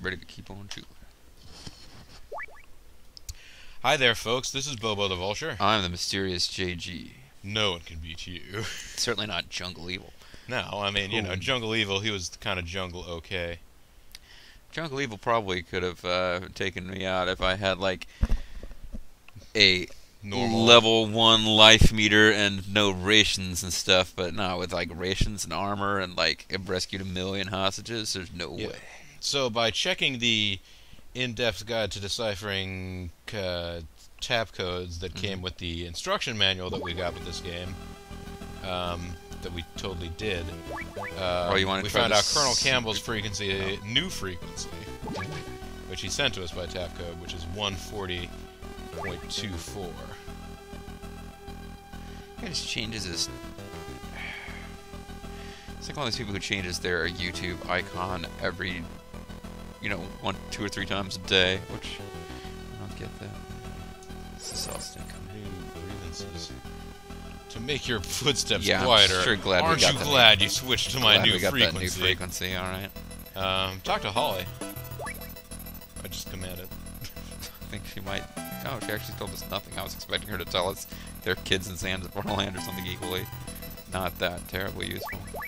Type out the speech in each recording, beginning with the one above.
ready to keep on chewing. Hi there, folks. This is Bobo the Vulture. I'm the mysterious JG. No one can beat you. Certainly not Jungle Evil. No, I mean, you know, Jungle Evil, he was kind of Jungle okay. Jungle Evil probably could have taken me out if I had, like, a Normal level 1 life meter and no rations and stuff, but no, with, like, rations and armor and, like, I've rescued 1 million hostages, there's no way. So, by checking the in-depth guide to deciphering tab codes that came with the instruction manual that we got with this game, that we totally did, we found out Colonel Campbell's frequency, new frequency, which he sent to us by tab code, which is 140.24. He just changes his... It's like one of those people who changes their YouTube icon every, you know, 1, 2, or 3 times a day, which I don't get that. It's a sausage. New grievances. To make your footsteps Yeah, quieter, I'm sure glad aren't we got you the glad you switched to my new we got frequency? That new frequency, alright. Talk to Holly. I just commanded. I think she might... Oh, she actually told us nothing. I was expecting her to tell us they're kids in Sands of Borderland or something equally not that terribly useful. You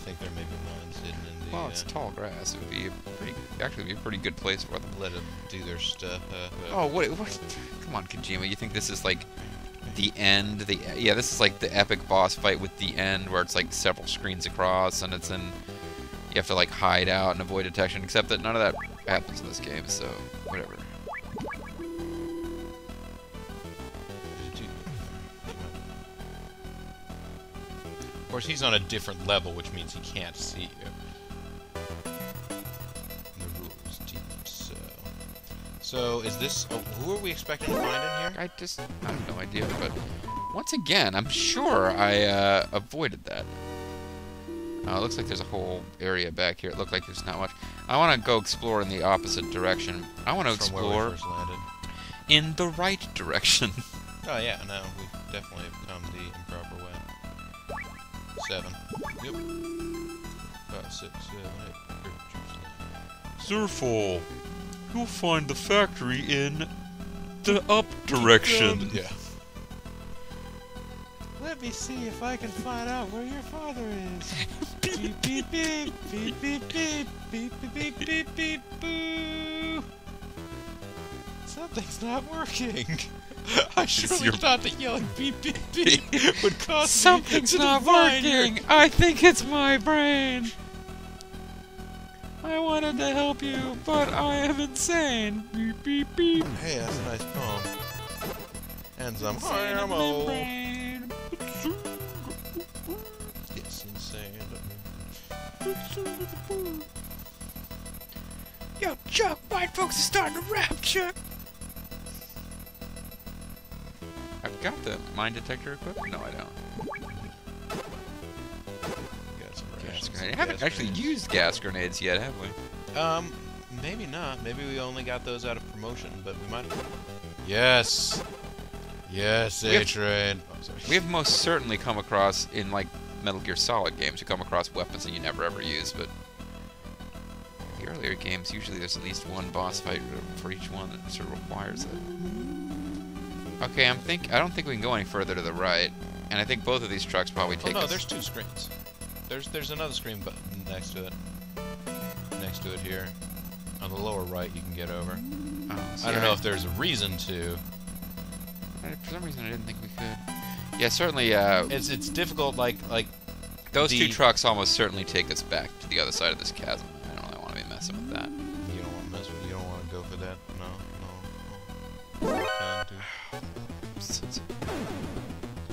think there may be mines hidden in the... Well, it's tall grass. It would be actually be a pretty good place for them. Let them do their stuff. Oh, what? Come on, Kojima. You think this is like the end? Yeah, this is like the epic boss fight with the end, where it's like several screens across, and it's in. You have to like hide out and avoid detection. Except that none of that happens in this game, so whatever. Of course, he's on a different level, which means he can't see you. The rules deep, so... So, is this... Oh, who are we expecting to find in here? I have no idea, but once again, I'm sure I avoided that. It looks like there's a whole area back here. It looked like there's not much. I want to go explore in the opposite direction. I want to explore From where we first landed. In the right direction. Oh yeah, no, we definitely have come the improper way. 7. Yep. 5, 6, 7, 8. Zerfall, you'll find the factory in the up direction. Yeah. Let me see if I can find out where your father is. Beep beep beep beep beep beep beep beep beep beep boo. Something's not working. I surely thought that yelling beep beep beep would cause Something's not working. I think it's my brain. I wanted to help you, but I am insane. Beep beep beep. Hey, that's a nice poem. And some ammo. Yes, insane. Yo, Chuck, white folks are starting to rap, Chuck. I've got the mine detector equipped? No, I don't. Got some Gas grenade. I haven't actually used gas grenades yet, have we? Maybe not. Maybe we only got those out of promotion, but we might have. Yes! Yes, A-Train. Oh, sorry. We have most certainly come across, in like Metal Gear Solid games, you come across weapons that you never ever use, but the earlier games, usually there's at least one boss fight for each one that sort of requires it. Okay, I don't think we can go any further to the right, and I think both of these trucks probably take us... No, there's 2 screens. There's another screen button next to it. Next to it here. On the lower right, you can get over. Oh, I don't know if there's a reason to. For some reason, I didn't think we could. Yeah, certainly. It's difficult. Like those 2 trucks almost certainly take us back to the other side of this chasm. I don't really want to be messing with that. You don't want to mess with. You don't want to go for that. No.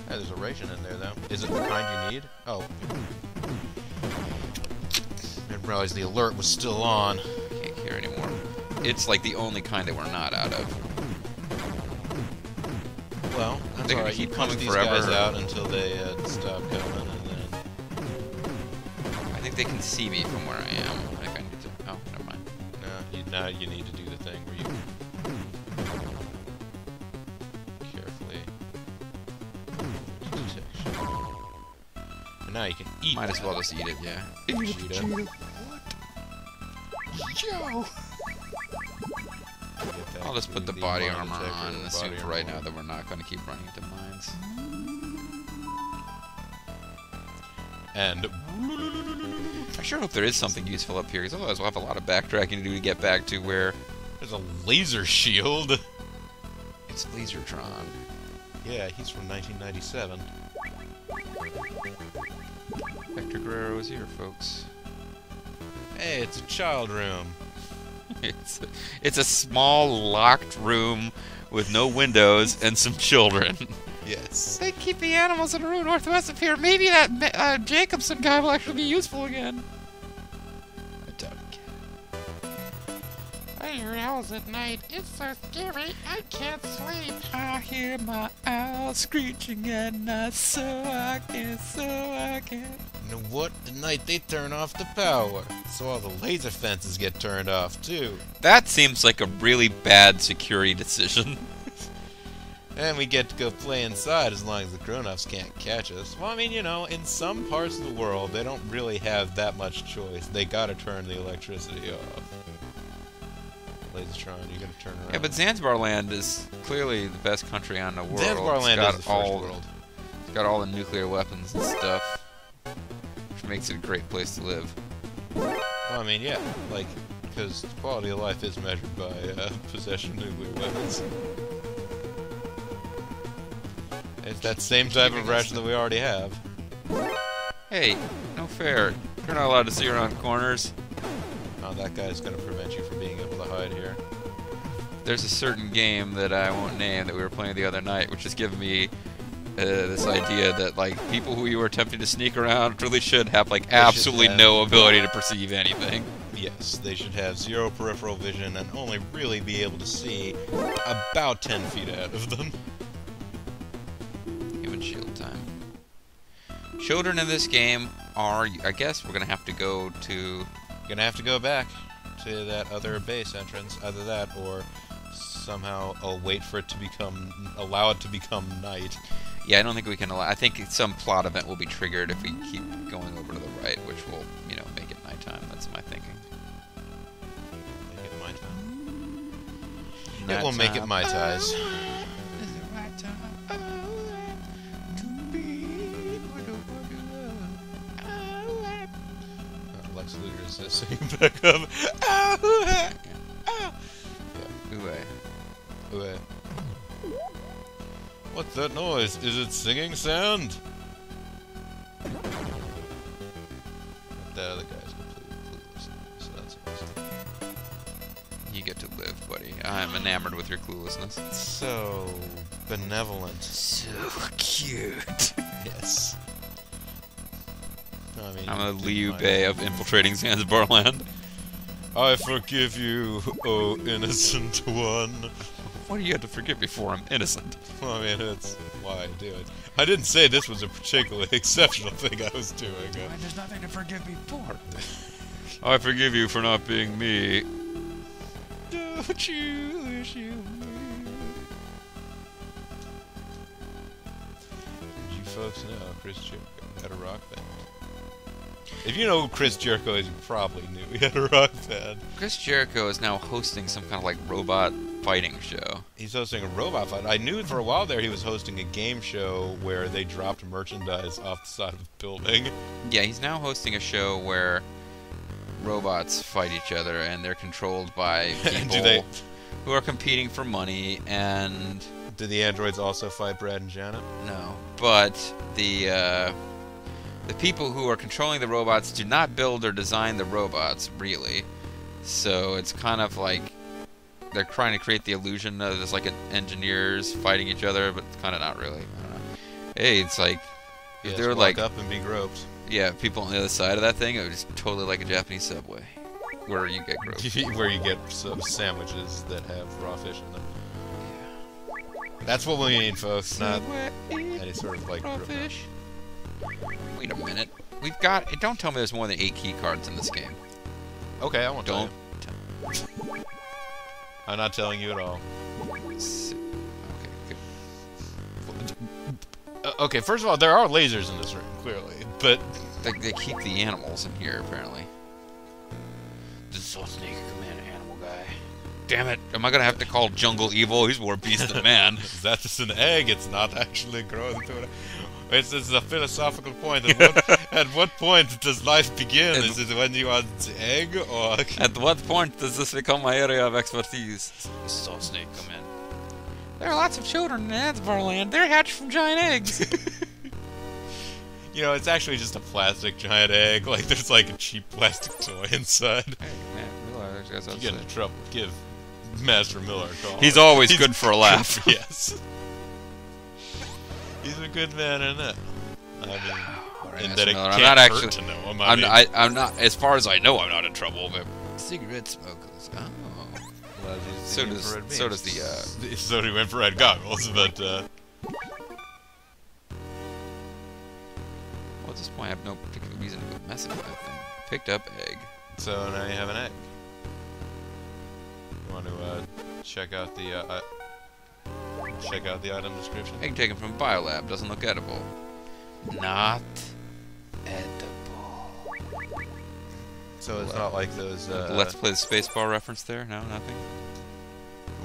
Hey, there's a ration in there, though. Is it the kind you need? Oh. I didn't realize the alert was still on. Can't hear anymore. It's like the only kind that we're not out of. Well, that's they're alright. Keep You coming punch these forever. guys out until they stop coming, and then... I think they can see me from where I am. I think I need to... Oh, never mind. No, now you need to do the thing where you... carefully... detection. now you can eat. Might as well just eat it, yeah. Vegeta. Yo! I'll just put the body armor on and assume for right now that we're not going to keep running into mines. And I sure hope there is something useful up here, because otherwise we'll have a lot of backtracking to do to get back to where... there's a laser shield. It's Lasertron. Yeah, he's from 1997. Hector Guerrero is here, folks. Hey, it's a child room. It's a small, locked room with no windows and some children. Yes. They keep the animals in a room northwest of here. Maybe that Jacobson guy will actually be useful again. I doubt it. I hear owls at night. It's so scary. I can't sleep. I hear my owl screeching at night, so I can't. You know what? At night they turn off the power, so all the laser fences get turned off too. That seems like a really bad security decision. And we get to go play inside as long as the grown-ups can't catch us. Well, I mean, you know, in some parts of the world, they don't really have that much choice. They gotta turn the electricity off. Lasertron, you gotta turn around. Yeah, but Zanzibar Land is clearly the best country on the world. Zanzibar Land is the first world. It's got all the nuclear weapons and stuff, which makes it a great place to live. Well, I mean, yeah, like, because quality of life is measured by possession of nuclear weapons. It's that same type of ration that we already have. Hey, no fair. You're not allowed to see around corners. Oh, that guy's gonna prevent you from being able to hide here. There's a certain game that I won't name that we were playing the other night, which has given me this idea that, like, people who you are attempting to sneak around really should have, like, absolutely no ability to perceive anything. Yes, they should have zero peripheral vision and only really be able to see about 10 feet ahead of them. Human shield time. Children in this game are, I guess we're gonna have to go to... Gonna have to go back to that other base entrance. Either that or somehow I'll wait for it to allow it to become night. Yeah, I don't think we can allow... I think some plot event will be triggered if we keep going over to the right, which will, you know, make it nighttime. That's my thinking. Make it my time. It will make it my ties. Lex Luthor is singing back up. Ooh. What's that noise? Is it singing sound? That other guy's completely clueless, so that's awesome. You get to live, buddy. I'm enamored with your cluelessness. So benevolent. So cute. Yes. I mean, I'm a Liu Bei of infiltrating Zanzibar Land. I forgive you, oh innocent one. What do you have to forgive me for? I'm innocent. Well, I mean, that's why I do it. I didn't say this was a particularly exceptional thing I was doing. There's nothing to forgive me for. I forgive you for not being me. Don't you wish you were? Did you folks know Chris Jericho had a rock band? If you know who Chris Jericho is, you probably knew he had a rock band. Chris Jericho is now hosting some kind of like robot fighting show. He's hosting a robot fight. I knew for a while there he was hosting a game show where they dropped merchandise off the side of a building. Yeah, he's now hosting a show where robots fight each other and they're controlled by people who are competing for money, and... Do the androids also fight Brad and Janet? No, but the people who are controlling the robots do not build or design the robots, really. So it's kind of like they're trying to create the illusion that there's like engineers fighting each other, but it's kind of not really. I don't know. Hey, it's like if they were like up and be groped. Yeah, people on the other side of that thing, it was totally like a Japanese Subway, where you get groped. Where you get some sandwiches that have raw fish in them. That's what we mean, folks. Not any sort of like raw fish. Wait a minute. We've got... Don't tell me there's more than 8 key cards in this game. Okay, I won't tell you. Don't. I'm not telling you at all. Okay, good. Okay, first of all, there are lasers in this room, clearly. but... They keep the animals in here, apparently. This is so sneaky, command animal guy. Damn it! Am I gonna have to call Jungle evil? He's more beast than man. Is that just an egg? It's not actually growing into an egg. It's a philosophical point. At what point does life begin? Is it when you are the egg, or... At what point does this become my area of expertise? So snake, come in. There are lots of children in Ansbar land. They're hatched from giant eggs. You know, it's actually just a plastic giant egg. Like, there's like a cheap plastic toy inside. Hey, man, Miller, You get into trouble. Give Master Miller a call. He's always good for a laugh. Yes. He's a good man in it. I mean, Right, and Mr. that it Miller, can't I'm not hurt actually. to know him. I'm not. As far as I know, I'm not in trouble. But cigarette smokers. Oh. Well, So does the. So do infrared goggles, but Well, at this point, I have no particular reason to go messing with it. Picked up egg. so now you have an egg. You want to check out the item description? Egg taken from Biolab. Doesn't look edible. Not edible. So it's not like those. Let's play the spacebar reference there. No, nothing.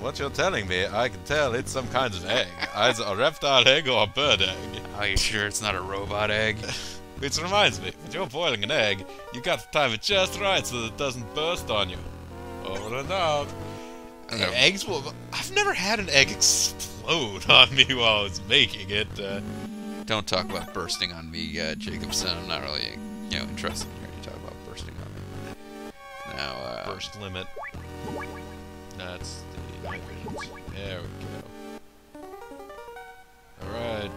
What you're telling me, I can tell it's some kind of egg. Either a reptile egg or a bird egg. Are you sure it's not a robot egg? Which reminds me, when you're boiling an egg, you got to time it just right so that it doesn't burst on you. Over and out. Eggs will... I've never had an egg explode on me while I was making it. Don't talk about bursting on me, Jacobson. I'm not really, interested in hearing you talk about bursting on me. Now, Burst limit. That's the night visions. There we go. Alright.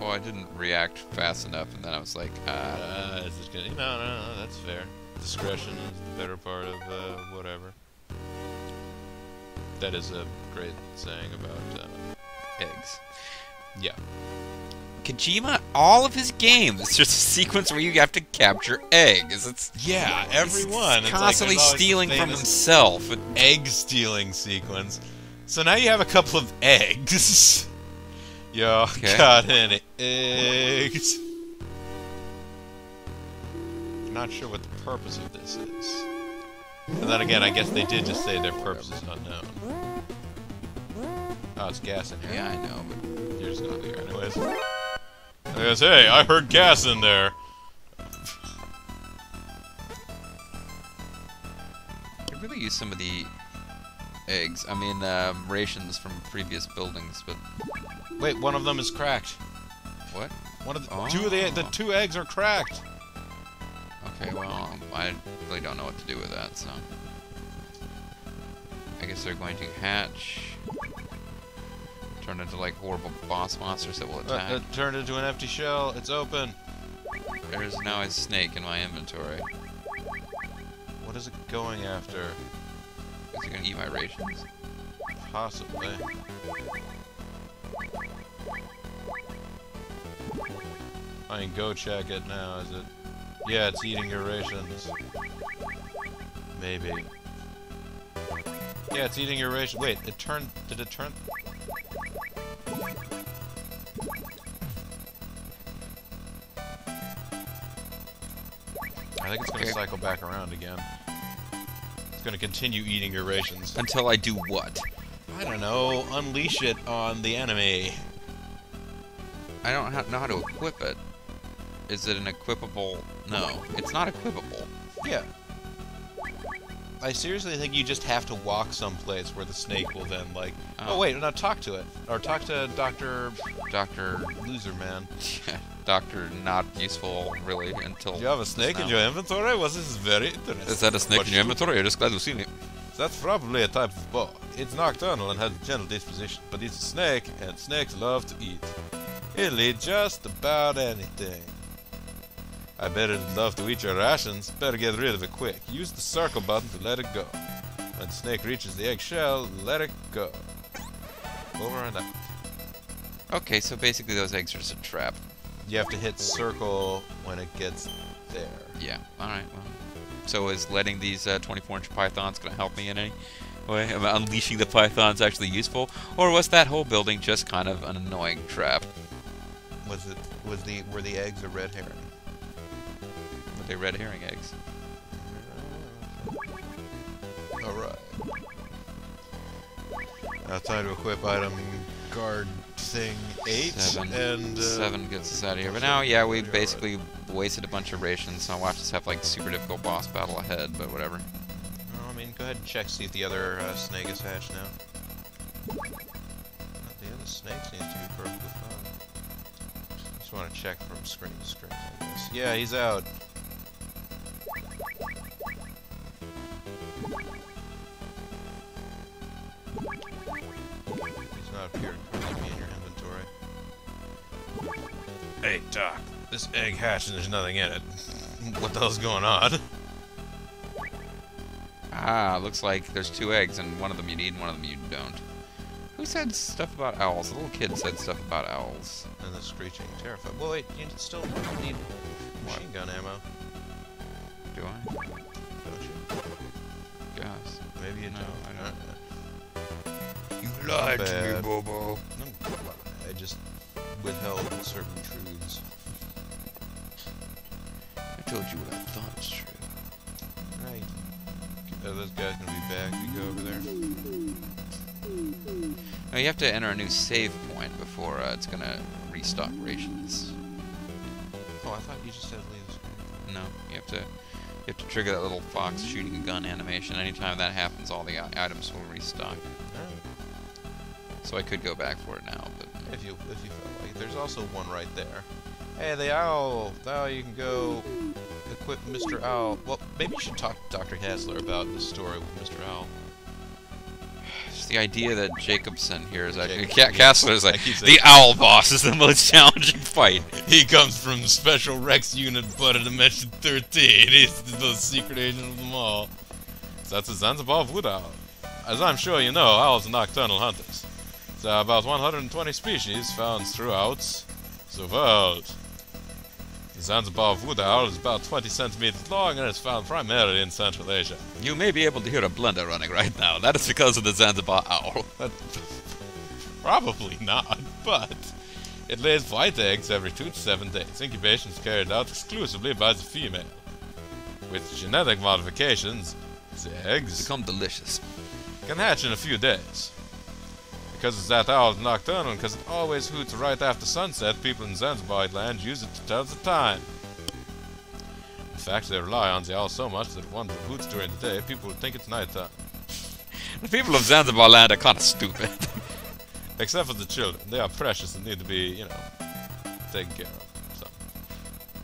Oh, I didn't react fast enough, and then I was like, Is this gonna... No, that's fair. Discretion is the better part of, whatever. That is a great saying about, eggs. yeah. Kojima, all of his games, it's just a sequence where you have to capture eggs. It's Yeah, everyone. He's constantly it's like, stealing there's from always himself. the famous egg stealing sequence. So now you have a couple of eggs. Yo, Okay. got any eggs? Not sure what the purpose of this is. And then again, I guess they did just say their purpose is unknown. Oh, it's gas in here. Yeah, I know, but You're just gonna leave anyways. I guess, hey, I heard gas in there. I really use some of the eggs. I mean, rations from previous buildings, but Wait, one of them is cracked. what? One of the Oh. the two eggs are cracked. Okay, well, I really don't know what to do with that, so I guess they're going to hatch, turn into like horrible boss monsters that will attack. It turned into an empty shell. It's open. There's now a snake in my inventory. What is it going after? Is he gonna eat my rations? Possibly. I can go check it now, is it? Yeah, it's eating your rations. Maybe. Yeah, it's eating your ration. Wait, it turned... Did it turn... I think it's gonna Okay. cycle back around again. It's gonna continue eating your rations. Until I do what? I don't know, unleash it on the enemy. I don't know how to equip it. Is it an equipable? No, it's not equipable. Yeah. I seriously think you just have to walk someplace where the snake will then, like... Oh, wait, no, talk to it. Or talk to Dr. Loser Man. Doctor, not useful, really, until... Do you have a snake in now. your inventory? Well, this is very interesting. Is that a snake What in your you- inventory? You're just glad to see it. That's probably a type of boa. It's nocturnal and has a gentle disposition, but it's a snake, and snakes love to eat. It'll eat just about anything. I bet it'd love to eat your rations. Better get rid of it quick. Use the circle button to let it go. When the snake reaches the eggshell, let it go. Over and out. Okay, so basically those eggs are just a trap. You have to hit circle when it gets there. Yeah, alright, well. So is letting these 24-inch pythons going to help me in any way? Am unleashing the pythons actually useful? Or was that whole building just kind of an annoying trap? Were the eggs a red herring? Were they red herring eggs? Alright. Now time to equip item guard thing 8 and 7 gets us out of here. But now, yeah, we basically wasted a bunch of rations, so I'll watch us have like super difficult boss battle ahead, but whatever. Well, I mean, go ahead and check, see if the other snake is hatched now. The other snake seems to be perfectly fine. Just want to check from screen to screen, I guess. Yeah, he's out. He's not appearing currently in your inventory. Hey, Doc. This egg hatched and there's nothing in it. What the hell's going on? Ah, looks like there's 2 eggs, and one of them you need and one of them you don't. Who said stuff about owls? The little kid said stuff about owls. And the screeching terrified. Well, wait, you still need machine gun ammo. Do I? Don't you? Guess. Maybe you No, don't. I don't. You lied to me, Bobo. I just withheld certain truths. I told you what I thought was true. Right. Are those guys gonna be back? We go over there. No, you have to enter a new save point before it's gonna restock rations. Oh, I thought you just said leave the screen. No, you have to trigger that little fox shooting a gun animation. Anytime that happens, all the items will restock. Alright. So I could go back for it now, but If you felt like it. There's also one right there. Hey, the owl! Now you can go equip Mr. Owl. Well, maybe you should talk to Dr. Hassler about this story with Mr. Owl. just the idea that Jacobson here is actually Jacob, Kassler is like I keep saying- the owl boss is the most challenging fight. He comes from Special Rex Unit Blood of Dimension 13. He's the secret agent of them all. So that's a Zanzibar wood owl. As I'm sure you know, owls are nocturnal hunters. There are about 120 species found throughout the world. The Zanzibar wood owl is about 20 centimeters long and is found primarily in Central Asia. You may be able to hear a blender running right now. That is because of the Zanzibar owl. Probably not, but it lays white eggs every 2 to 7 days. Incubation is carried out exclusively by the female. With genetic modifications, the eggs Become delicious. can hatch in a few days. Because that owl is nocturnal and because it always hoots right after sunset, people in Zanzibar land use it to tell the time. In fact, they rely on the owl so much that when it hoots during the day, people would think it's nighttime. The people of Zanzibar land are kind of stupid. Except for the children. They are precious and need to be, you know, taken care of. So,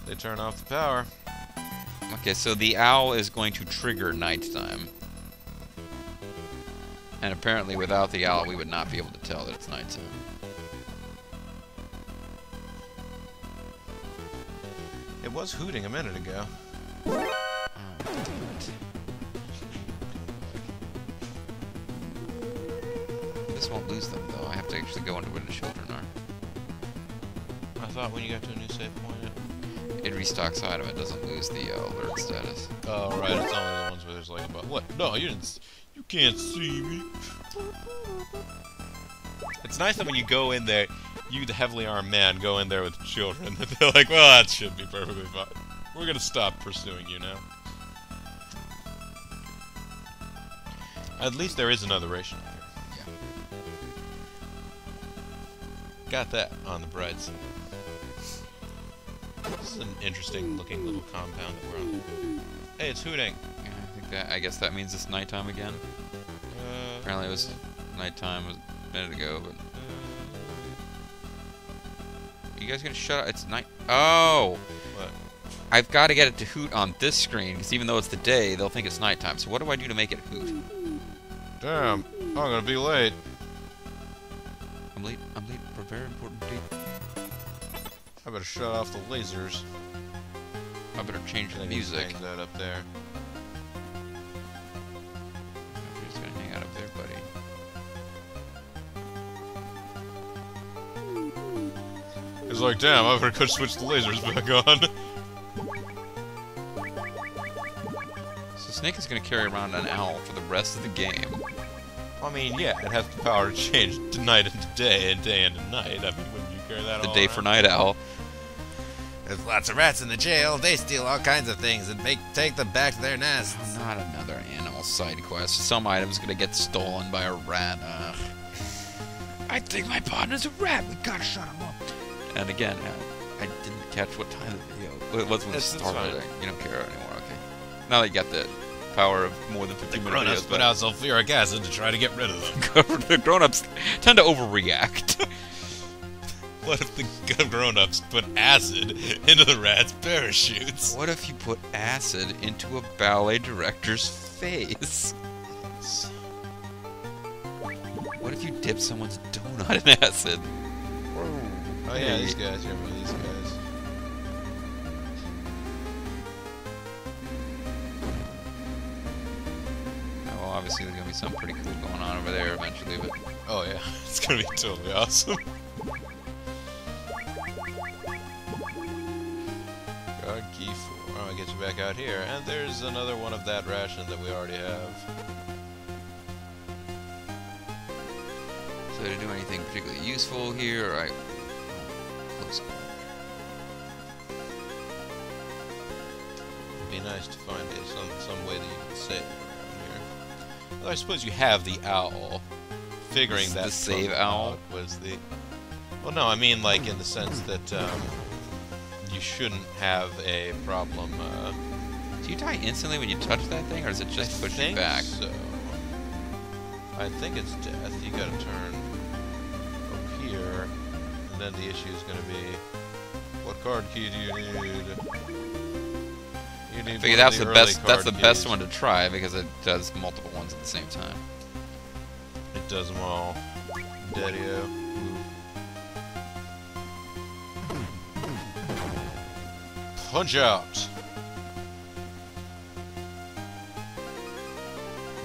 they turn off the power. Okay, so the owl is going to trigger nighttime. And apparently without the owl we would not be able to tell that it's nighttime. It was hooting a minute ago. Oh, damn it. This won't lose them though. I have to actually go into where the children are. I thought when you got to a new save point, It restocks item, it doesn't lose the alert status. oh right, it's only the ones where there's like about what? No, you didn't. You can't see me. It's nice that when you go in there, you, the heavily armed man, go in there with children. They're like, well, that should be perfectly fine. We're gonna stop pursuing you now. At least there is another ration up here. Yeah. Got that on the bright side. This is an interesting looking little compound that we're on. Hey, it's hooting. Yeah, I guess that means it's nighttime again. Apparently it was nighttime a minute ago, but are you guys gonna shut up? It's night. Oh! What? I've got to get it to hoot on this screen, because even though it's the day, they'll think it's nighttime. So what do I do to make it hoot? Damn, I'm gonna be late. I'm late for a very important date. I better shut off the lasers. I better change the Things music. that up there. We're just gonna hang out up there, buddy. It's like, damn, I better go switch the lasers back on. So Snake is gonna carry around an owl for the rest of the game. I mean, yeah, it has the power to change to night into day and day into night. I mean, when you carry carry that the all day around. for Night Owl. There's lots of rats in the jail. They steal all kinds of things and take them back to their nests. Not another animal side quest. Some item's gonna get stolen by a rat. I think my partner's a rat. We gotta shut him up. And again, I didn't catch what time of the video. It was when it started. You don't care anymore, okay? Now that you got the power of more than 15 minute Grown-ups videos, put out sulfuric acid to try to get rid of them. the grown-ups tend to overreact. What if the grown-ups put acid into the rat's parachutes? What if you put acid into a ballet director's face? What if you dip someone's donut in acid? Oh yeah, these guys. You remember these guys? Well, obviously there's gonna be something pretty cool going on over there eventually, but Oh yeah, it's gonna be totally awesome. Guard key 4. I'll get you back out here. And there's another one of that ration that we already have. so to do anything particularly useful here, I close call. It'd be nice to find some way that you can save around here. Well, I suppose you have the owl. Figuring that the save owl was the... Well, no, I mean like in the sense that you shouldn't have a problem. Do you die instantly when you touch that thing, or does it just push you back? So. I think it's death. You gotta turn up here, and then the issue is gonna be, what card key do you need? You need I figure one that's of the early best. That's the card best keys. one to try because it does multiple ones at the same time. It does them all. Daddy-o. Punch out!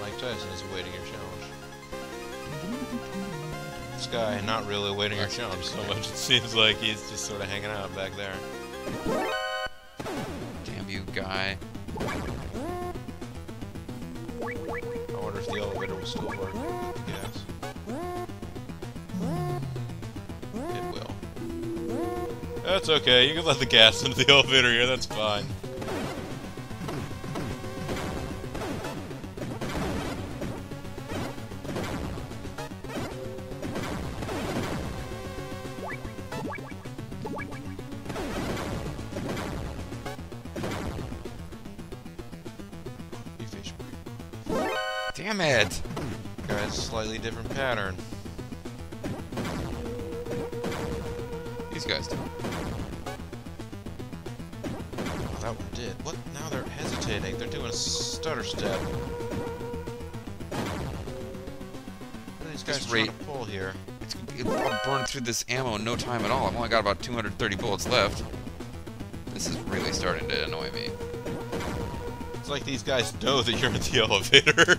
Mike Tyson is awaiting your challenge. This guy not really awaiting your challenge so much, it seems like he's just sort of hanging out back there. Damn you, guy. I wonder if the elevator will still work with the gas. It will. That's okay, you can let the gas into the elevator here, that's fine. Damn it! Guys, slightly different pattern. These guys do. Oh, that one did. What? Now they're hesitating. They're doing a stutter step. What are these guys trying to pull here? I'll burn through this ammo in no time at all. I've only got about 230 bullets left. This is really starting to annoy me. It's like these guys know that you're in the elevator.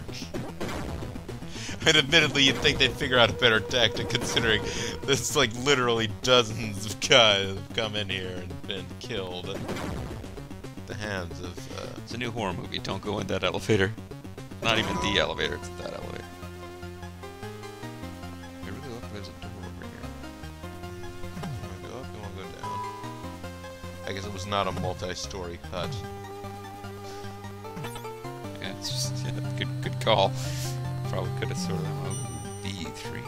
And admittedly, you'd think they'd figure out a better tactic, considering there's like literally dozens of guys have come in here and been killed at the hands of. It's a new horror movie. Don't go in that elevator. Not even the elevator. It's that elevator. I really hope there's a door over here. You wanna go up? You wanna go down? I guess it was not a multi-story hut. Yeah, it's just good call. Probably could have sort of. Oh, B3.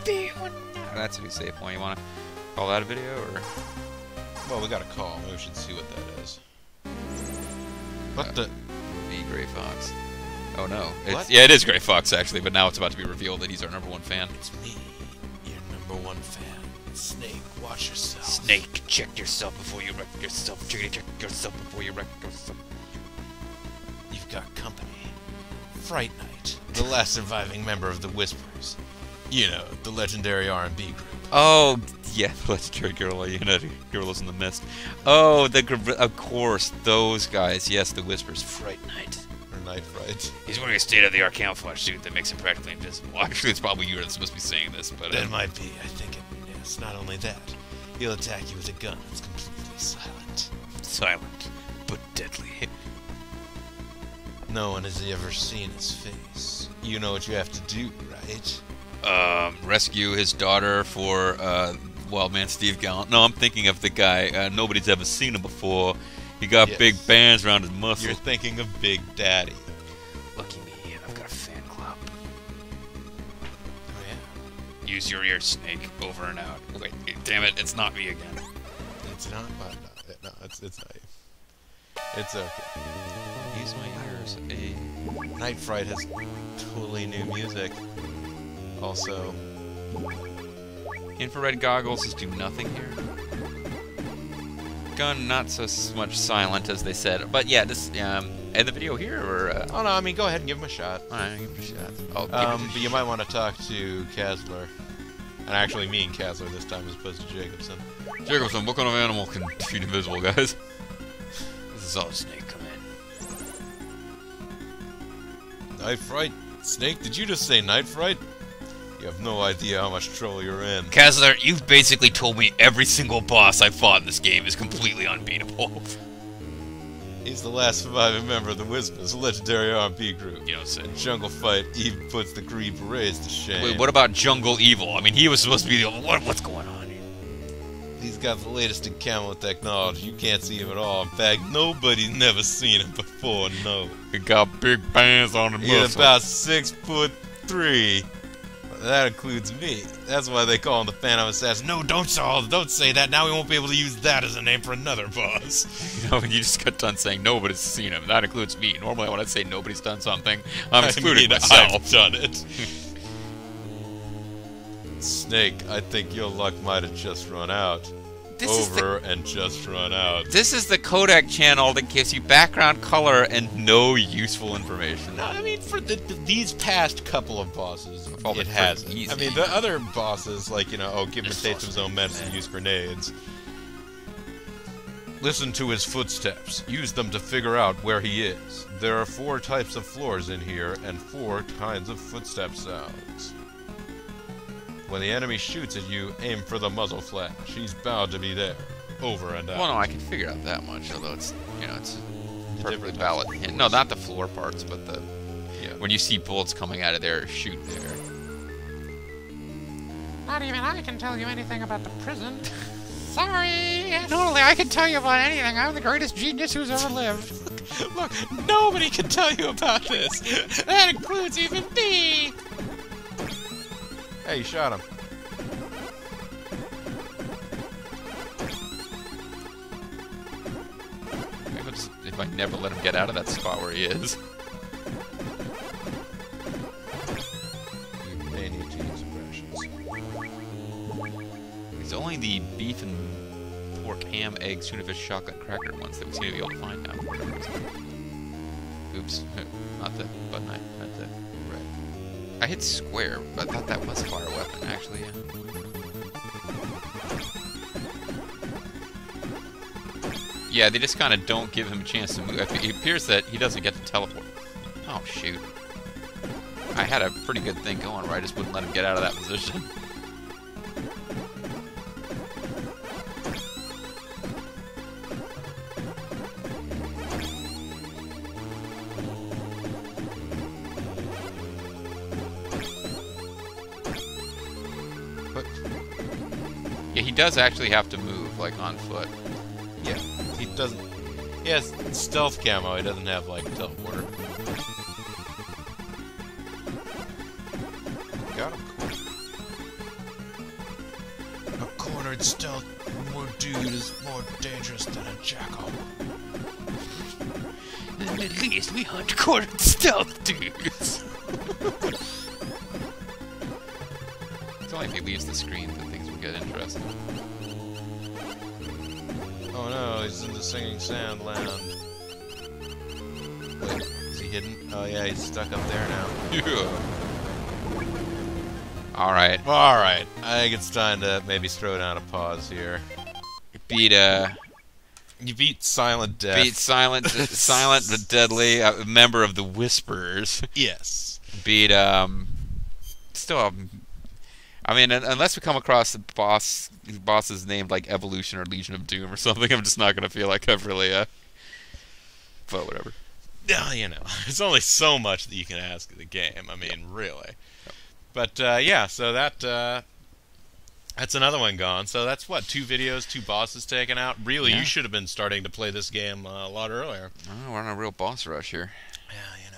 B1. That's a new save point. You want to call that a video or? Well, we got a call. Maybe we should see what that is. What the? B Gray Fox. Oh no. What? Yeah, it is Gray Fox actually, but now it's about to be revealed that he's our #1 fan. It's me, your #1 fan. Snake, watch yourself. Snake, check yourself before you wreck yourself. Check yourself before you wreck yourself. You've got company. Fright Night, the last surviving member of the Whispers. You know, the legendary R&B group. Oh, yeah, the legendary girl, you know, Gorillas in the Mist. Oh, of course, those guys. Yes, the Whispers. Fright Night. Or Night Fright. He's wearing a state-of-the-art camouflage suit that makes him practically invisible. Actually, it's probably you that's supposed to be saying this, but... That might be, I think it's not only that. He'll attack you with a gun that's completely silent. Silent, but deadly. No one has ever seen his face. You know what you have to do, right? Rescue his daughter Wild Man Steve Gallant. No, I'm thinking of the guy. Nobody's ever seen him before. He got Yes. big bands around his muscles. You're thinking of Big Daddy. Lucky me, I've got a fan club. Oh yeah. Use your ear, Snake. Over and out. Wait, damn it, it's not me again. It's not. No, it's not you. It's okay. Use my ears. Night Fright has totally new music. Also, Infrared goggles just do nothing here. Gun not so much silent as they said, but yeah, this in the video here or. oh no, I mean go ahead and give him a shot. Alright, give it a shot. Oh, But you might want to talk to Kasler. And I actually mean Kasler this time as opposed to Jacobson. Jacobson, what kind of animal can defeat invisible guys? This is all Snake. Come in. Night Fright? Snake, did you just say Night Fright? You have no idea how much trouble you're in. Kasler, you've basically told me every single boss I've fought in this game is completely unbeatable. He's the last surviving member of the Whispers, a legendary RP group. You know, so. In Jungle Fight even puts the Green Berets to shame. Wait, what about Jungle Evil? I mean, he was supposed to be the what's going on here? He's got the latest in camo technology. You can't see him at all. In fact, nobody's never seen him before, no. He got big bands on the He's muscle. about 6'3". That includes me. That's why they call him the Phantom Assassin. No, don't say that. Now we won't be able to use that as a name for another boss. You know, you just got done saying nobody's seen him. That includes me. Normally, when I say nobody's done something, I'm excluding myself. I've done it. Snake, I think your luck might have just run out. Just run out. This is the Kodak channel that gives you background color and no useful information. No, I mean, for these past couple of bosses, Oh, it hasn't. easy. I mean, the other bosses, like, you know, oh, give him a taste of his own medicine, use grenades. Listen to his footsteps. Use them to figure out where he is. There are 4 types of floors in here, and 4 kinds of footstep sounds. When the enemy shoots at you, aim for the muzzle flash. He's bound to be there. Over and out. Well, no, I can figure out that much, although it's, you know, it's The perfectly different valid. types of hint. No, not the floor parts, but the Yeah. when you see bullets coming out of there, shoot there. Not even I can tell you anything about the prison. Sorry! Totally, I can tell you about anything. I'm the greatest genius who's ever lived. Look, nobody can tell you about this. That includes even me. Hey, you shot him. If I never let him get out of that spot where he is. You may need to use aggressions. It's only the beef and pork, ham, eggs, tuna fish, chocolate, cracker ones that we seem to be able to find now. Oops. Not the button knife. Not the... Right. I hit square, but I thought that was a fire weapon, actually, yeah. Yeah, they just kind of don't give him a chance to move. It appears that he doesn't get to teleport. Oh, shoot. I had a pretty good thing going where I just wouldn't let him get out of that position. But Yeah, he does actually have to move, like, on foot. yeah, he doesn't. He has stealth camo. He doesn't have like teleporter. Got him. A cornered stealth dude is more dangerous than a jackal. At least we hunt cornered stealth dudes. It's only if he leaves the screen that things will get interesting. Oh no, he's in the singing sand land. Wait, is he hidden? Oh yeah, he's stuck up there now. Yeah. Alright. Alright, I think it's time to maybe throw down a pause here. Beat, You beat Silent Death. beat Silent but Deadly, a member of the Whisperers. Yes. Beat, still, I mean, unless we come across the bosses named, like, Evolution or Legion of Doom or something, I'm just not gonna feel like I've really, but whatever. Yeah, you know, there's only so much that you can ask of the game. I mean, really. But, yeah, so that That's another one gone. So that's what, 2 videos, 2 bosses taken out. Really, Yeah. you should have been starting to play this game a lot earlier. Oh, we're on a real boss rush here. Yeah, you know.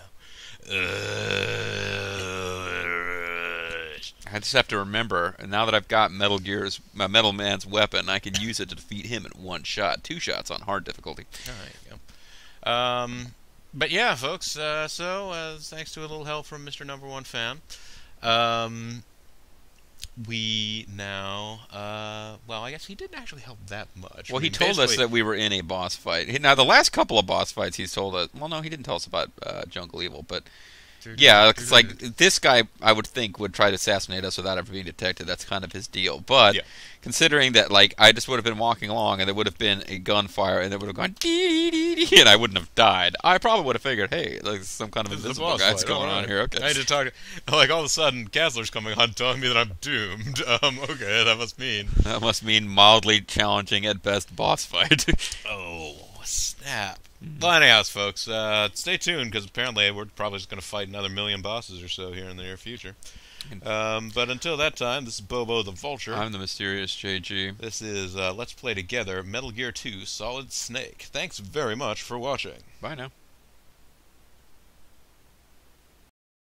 I just have to remember, and now that I've got Metal Man's weapon, I can use it to defeat him in 1 shot. 2 shots on hard difficulty. There you go. But yeah, folks. So thanks to a little help from Mr. Number One Fan, we now. Well, I guess he didn't actually help that much. Well, I he mean, told us basically- that we were in a boss fight. Now, the last couple of boss fights, he's told us. Well, no, he didn't tell us about Jungle Evil, but yeah, it's like this guy, I would think, would try to assassinate us without ever being detected. That's kind of his deal. But Yeah. considering that, like, I just would have been walking along and there would have been a gunfire and it would have gone dee dee dee, and I wouldn't have died. I probably would have figured, hey, there's some kind of This is the invisible boss guys fight. going Alright. on here. Okay. I had to talk. Like all of a sudden, Kessler's coming on, telling me that I'm doomed. Okay, that must mean. That must mean mildly challenging at best boss fight. Oh, snap. Well, anyhows, folks, stay tuned, because apparently we're probably just going to fight another 1,000,000 bosses or so here in the near future. But until that time, this is Bobo the Vulture. I'm the mysterious JG. This is Let's Play Together Metal Gear 2 Solid Snake. Thanks very much for watching. Bye now.